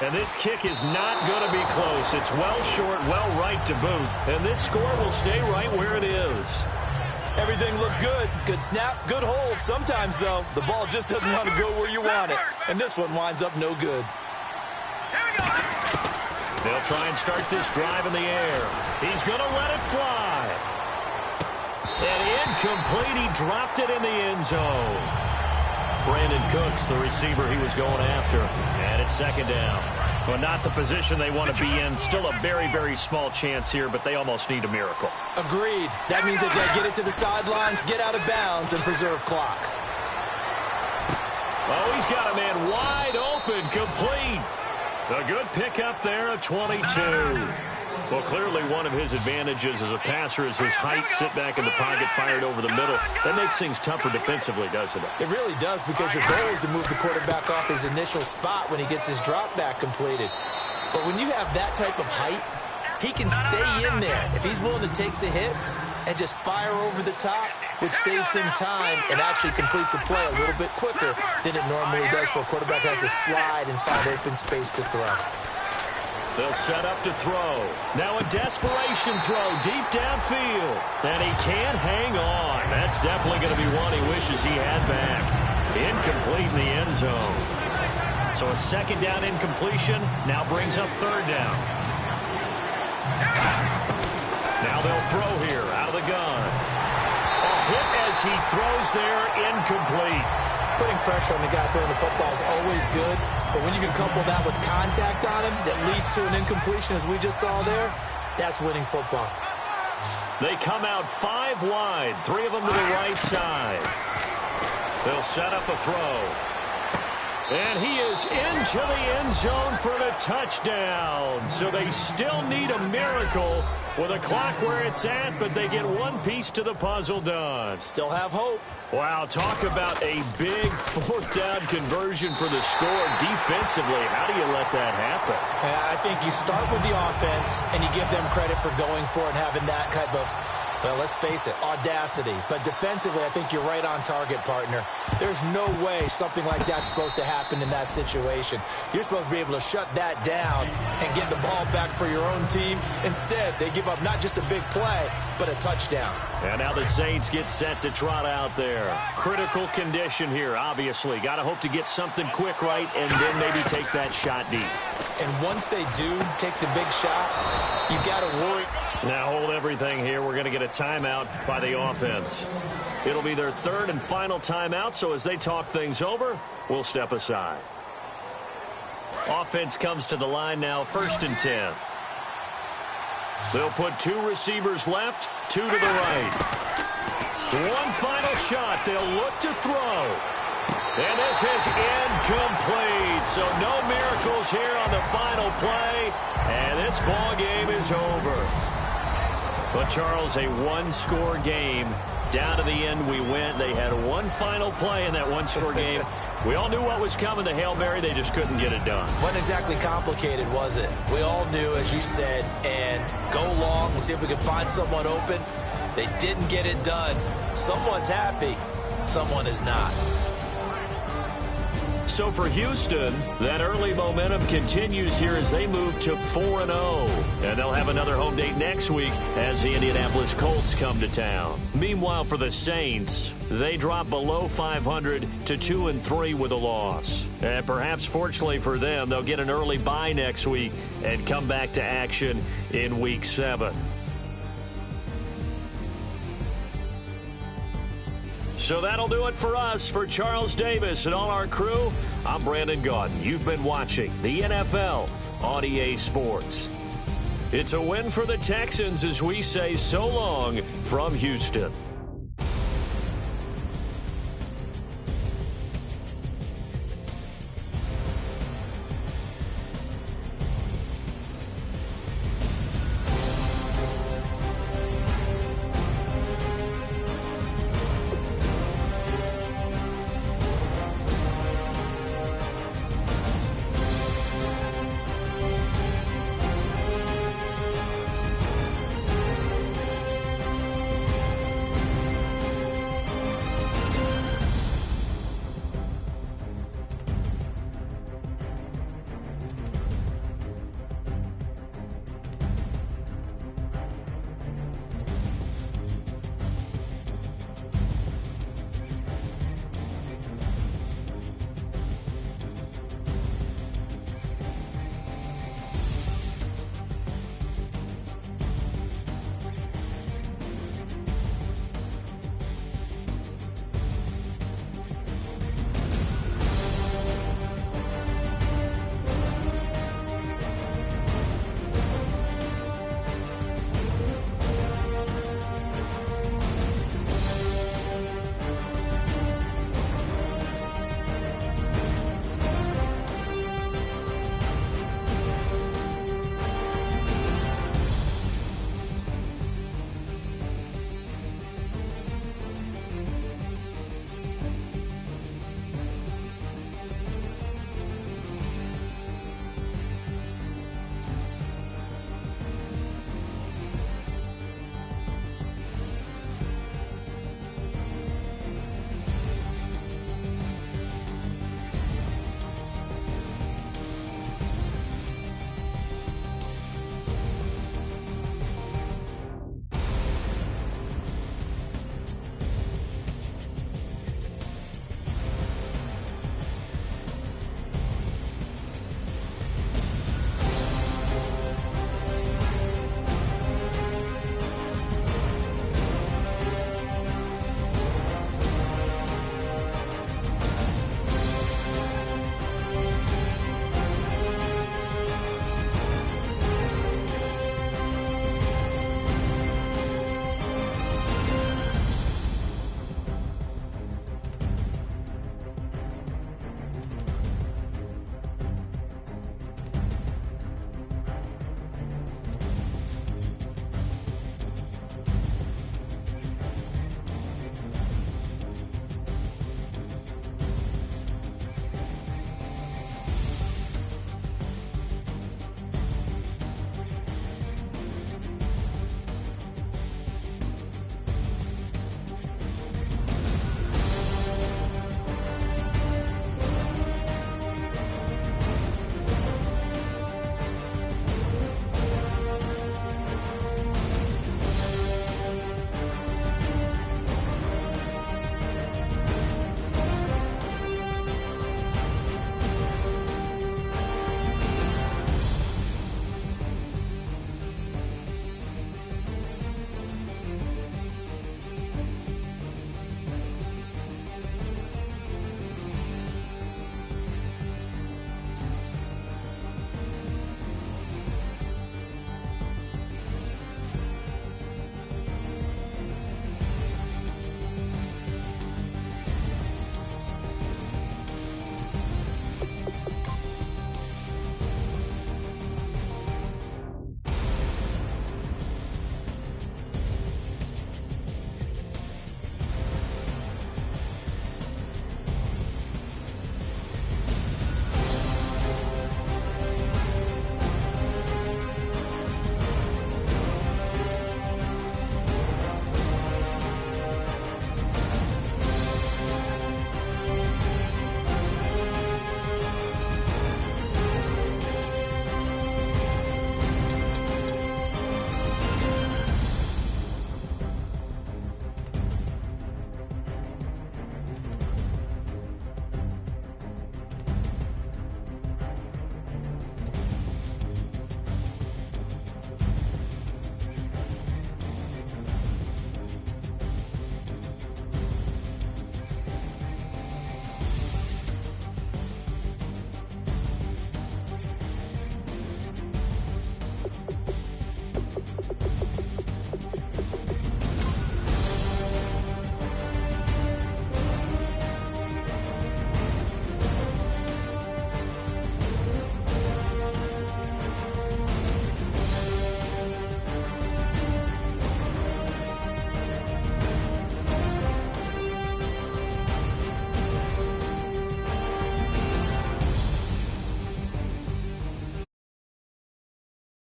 And this kick is not going to be close. It's well short, well right to boot. And this score will stay right where it is. Everything looked good. Good snap, good hold. Sometimes, though, the ball just doesn't want to go where you want it. And this one winds up no good. They'll try and start this drive in the air. He's going to let it fly. And incomplete. He dropped it in the end zone. Brandon Cooks, the receiver he was going after. And it's 2nd down. But not the position they want to be in. Still a very, very small chance here, but they almost need a miracle. Agreed. That means they've got to get it to the sidelines, get out of bounds, and preserve clock. Oh, he's got a man wide open, complete. A good pickup there, a 22. Well, clearly one of his advantages as a passer is his height, sit back in the pocket, fired over the middle. That makes things tougher defensively, doesn't it? It really does, because your goal is to move the quarterback off his initial spot when he gets his drop back completed. But when you have that type of height, he can stay in there if he's willing to take the hits and just fire over the top, which saves him time and actually completes a play a little bit quicker than it normally does for a quarterback who has to slide and find open space to throw. They'll set up to throw. Now a desperation throw deep downfield. And he can't hang on. That's definitely going to be one he wishes he had back. Incomplete in the end zone. So a 2nd down incompletion now brings up 3rd down. Now they'll throw here out of the gun. A hit as he throws there, incomplete. Putting pressure on the guy throwing the football is always good, but when you can couple that with contact on him that leads to an incompletion, as we just saw there, that's winning football. They come out 5 wide, 3 of them to the right side. They'll set up a throw. And he is into the end zone for the touchdown. So they still need a miracle with a clock where it's at, but they get one piece to the puzzle done. Still have hope. Wow, talk about a big 4th down conversion for the score. Defensively, how do you let that happen? I think you start with the offense, and you give them credit for going for it and having that kind of Well, let's face it, audacity. But defensively, I think you're right on target, partner. There's no way something like that's supposed to happen in that situation. You're supposed to be able to shut that down and get the ball back for your own team. Instead, they give up not just a big play, but a touchdown. And now the Saints get set to trot out there. Critical condition here, obviously. Got to hope to get something quick right and then maybe take that shot deep. And once they do take the big shot, you got to worry. Now hold everything here. We're going to get a timeout by the offense. It'll be their third and final timeout, so as they talk things over, we'll step aside. Offense comes to the line now, 1st and 10. They'll put 2 receivers left, 2 to the right. One final shot. They'll look to throw. And this is incomplete. So no miracles here on the final play. And this ball game is over. But, Charles, a one-score game. Down to the end we went. They had one final play in that one-score game. We all knew what was coming, the Hail Mary. They just couldn't get it done. Wasn't exactly complicated, was it? We all knew, as you said, and go long and see if we could find someone open. They didn't get it done. Someone's happy. Someone is not. So for Houston, that early momentum continues here as they move to 4-0. And they'll have another home date next week as the Indianapolis Colts come to town. Meanwhile, for the Saints, they drop below 500 to 2-3 with a loss. And perhaps fortunately for them, they'll get an early bye next week and come back to action in Week 7. So that'll do it for us. For Charles Davis and all our crew, I'm Brandon Gaudin. You've been watching the NFL on EA Sports. It's a win for the Texans as we say so long from Houston.